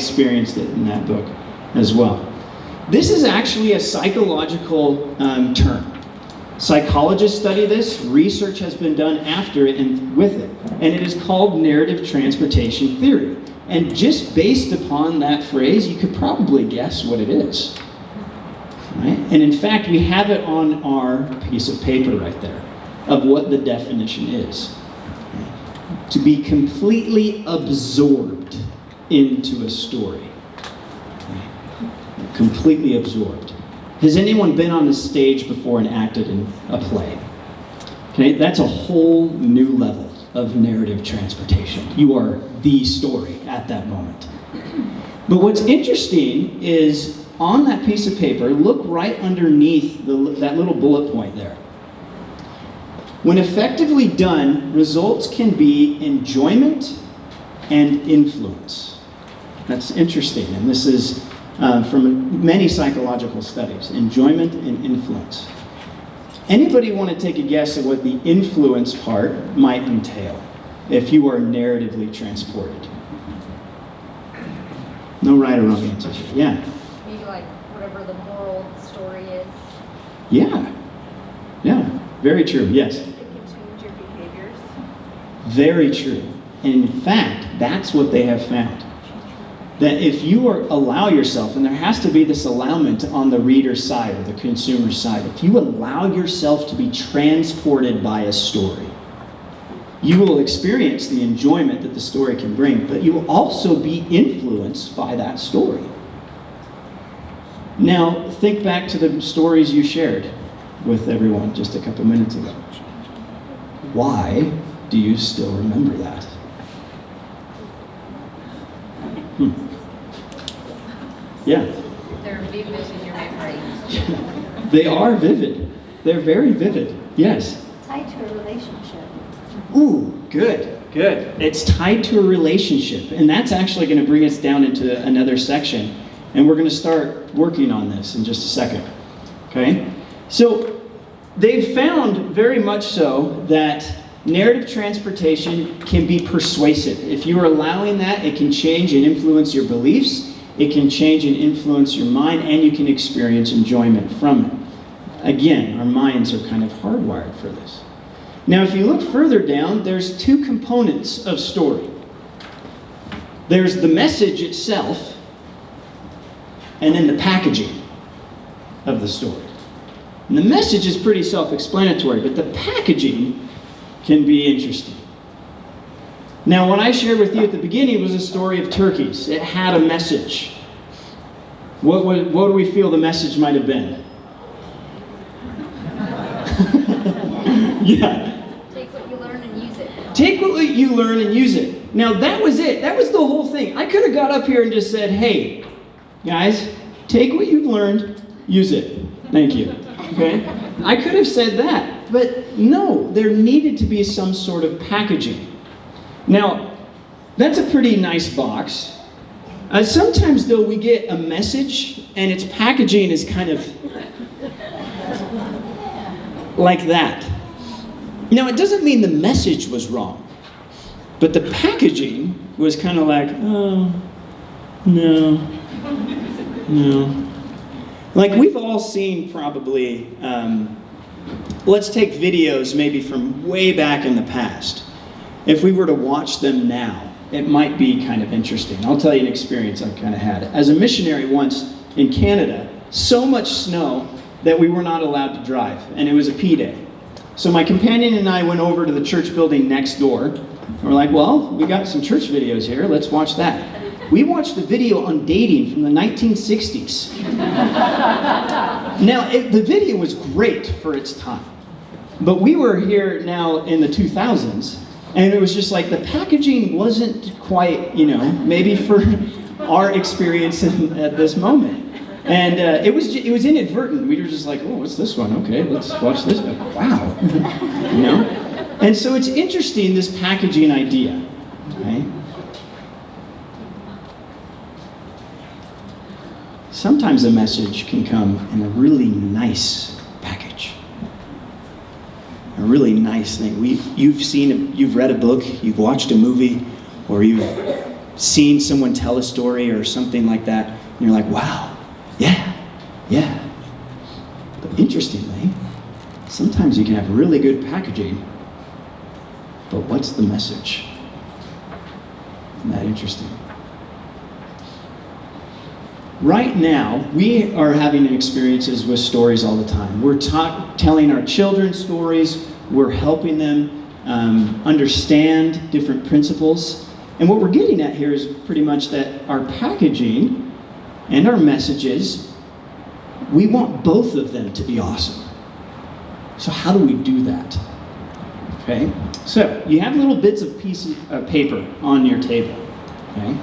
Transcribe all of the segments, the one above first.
experienced it in that book as well. This is actually a psychological term. Psychologists study this, research has been done after it and with it, and it is called narrative transportation theory. And just based upon that phrase, you could probably guess what it is. Right? And in fact, we have it on our piece of paper right there of what the definition is. To be completely absorbed into a story. Completely absorbed. Has anyone been on the stage before and acted in a play? Okay, that's a whole new level of narrative transportation. You are the story at that moment. But what's interesting is on that piece of paper, look right underneath that little bullet point there. When effectively done, results can be enjoyment and influence. That's interesting, and this is from many psychological studies, enjoyment and influence. Anybody want to take a guess at what the influence part might entail if you are narratively transported? No right or wrong answers here. Yeah? Maybe like whatever the moral story is. Yeah. Yeah. Very true. Yes. It can change your behaviors. Very true. And in fact, that's what they have found. That if you allow yourself, and there has to be this allowment on the reader's side or the consumer's side, if you allow yourself to be transported by a story, you will experience the enjoyment that the story can bring, but you will also be influenced by that story. Now, think back to the stories you shared with everyone just a couple minutes ago. Why do you still remember that? Yeah. They're vivid in your memory. They are vivid. They're very vivid. Yes. Tied to a relationship. Ooh, good. It's tied to a relationship. And that's actually going to bring us down into another section. And we're going to start working on this in just a second. Okay? So, they've found very much so that narrative transportation can be persuasive. If you are allowing that, it can change and influence your beliefs. It can change and influence your mind, and you can experience enjoyment from it. Again, our minds are kind of hardwired for this. Now, if you look further down, there's two components of story. There's the message itself, and then the packaging of the story. And the message is pretty self-explanatory, but the packaging can be interesting. Now, what I shared with you at the beginning was a story of turkeys. It had a message. What do we feel the message might have been? Yeah. Take what you learn and use it. Take what you learn and use it. Now, that was it. That was the whole thing. I could have got up here and just said, hey, guys, take what you've learned, use it. Thank you. Okay? I could have said that. But no, there needed to be some sort of packaging. Now, that's a pretty nice box. Sometimes, though, we get a message, and its packaging is kind of like that. Now, it doesn't mean the message was wrong, but the packaging was kind of like, oh, no. Like, we've all seen probably, let's take videos maybe from way back in the past. If we were to watch them now, it might be kind of interesting. I'll tell you an experience I've kind of had. As a missionary once in Canada, so much snow that we were not allowed to drive, and it was a P-Day. So my companion and I went over to the church building next door, and we're like, well, we got some church videos here, let's watch that. We watched a video on dating from the 1960s. Now, the video was great for its time, but we were here now in the 2000s, and it was just like the packaging wasn't quite, maybe for our experience at this moment. And it was inadvertent. We were just like, oh, what's this one? Okay, let's watch this one. Wow. And so it's interesting, this packaging idea. Right? Sometimes a message can come in a really nice package. A really nice thing. You've read a book, you've watched a movie, or you've seen someone tell a story or something like that, and you're like, wow, yeah. But interestingly, sometimes you can have really good packaging, but what's the message? Isn't that interesting? Right now, we are having experiences with stories all the time. We're telling our children stories. We're helping them understand different principles. And what we're getting at here is pretty much that our packaging and our messages, we want both of them to be awesome. So how do we do that? Okay, so you have little bits of pieces of paper on your table. Okay,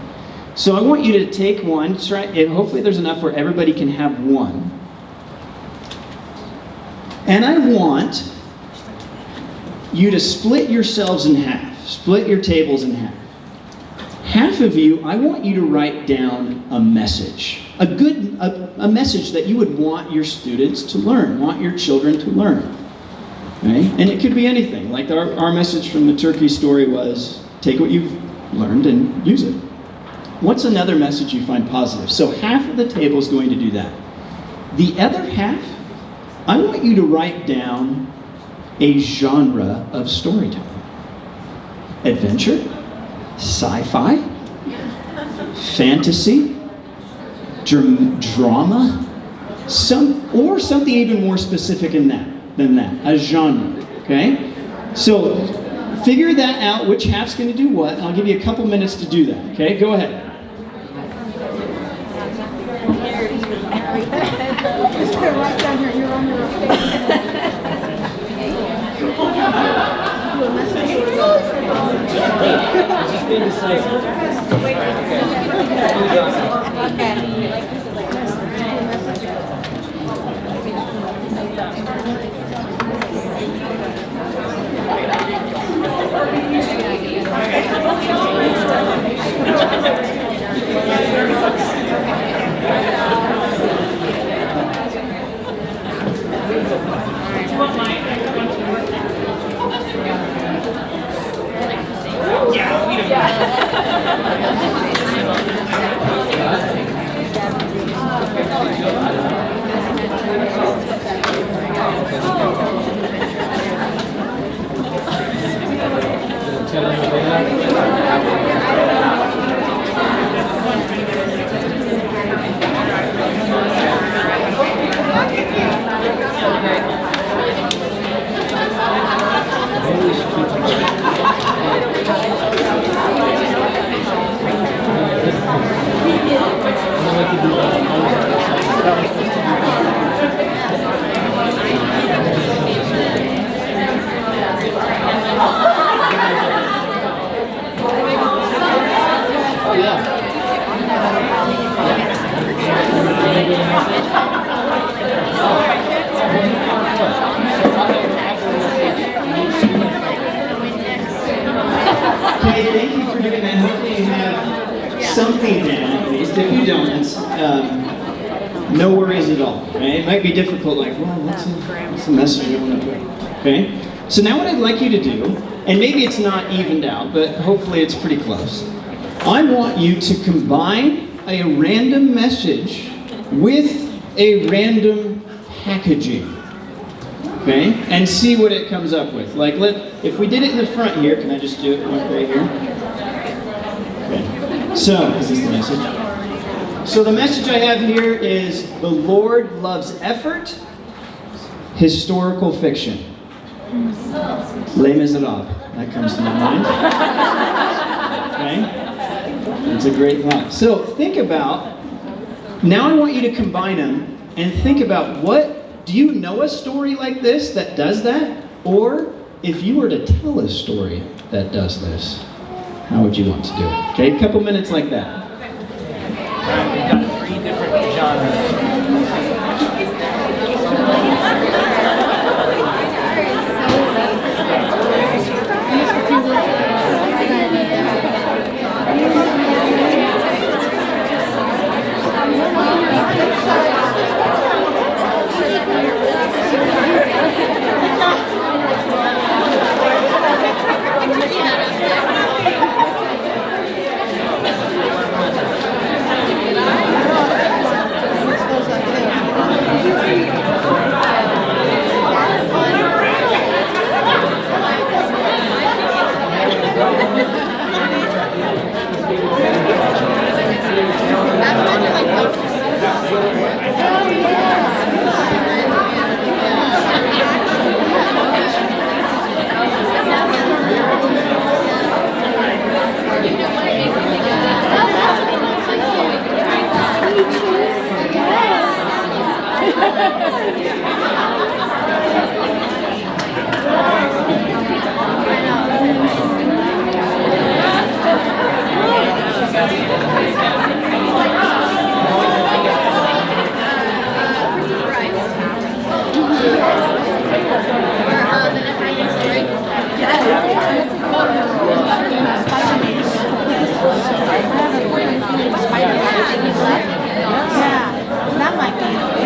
so I want you to take one. Hopefully there's enough where everybody can have one. And I want you to split yourselves in half. Split your tables in half. Half of you, I want you to write down a message. A message that you would want your students to learn, want your children to learn. Okay? And it could be anything. Like our message from the turkey story was, take what you've learned and use it. What's another message you find positive? So half of the table is going to do that. The other half, I want you to write down a genre of storytelling. Adventure, sci-fi, fantasy, drama, something even more specific than that, a genre, okay? So figure that out, which half's going to do what, and I'll give you a couple minutes to do that, okay? Go ahead. Right down here, you're on your Just being decisive. Okay, thank you for doing that. Hopefully you have something down at least. If you don't, no worries at all. Okay? It might be difficult, like, well, what's the message I want to put? Okay? So now what I'd like you to do, and maybe it's not evened out, but hopefully it's pretty close. I want you to combine a random message with a random packaging. Okay? And see what it comes up with. Like, if we did it in the front here, can I just do it right here? Okay. So, is this the message? So the message I have here is, the Lord loves effort, historical fiction. Les Miserables, that comes to my mind. Okay? It's a great thought. So think about, now I want you to combine them and think about do you know a story like this that does that? Or if you were to tell a story that does this, how would you want to do it? Okay, a couple minutes like that. We've got 3 different genres. Yeah, that might be.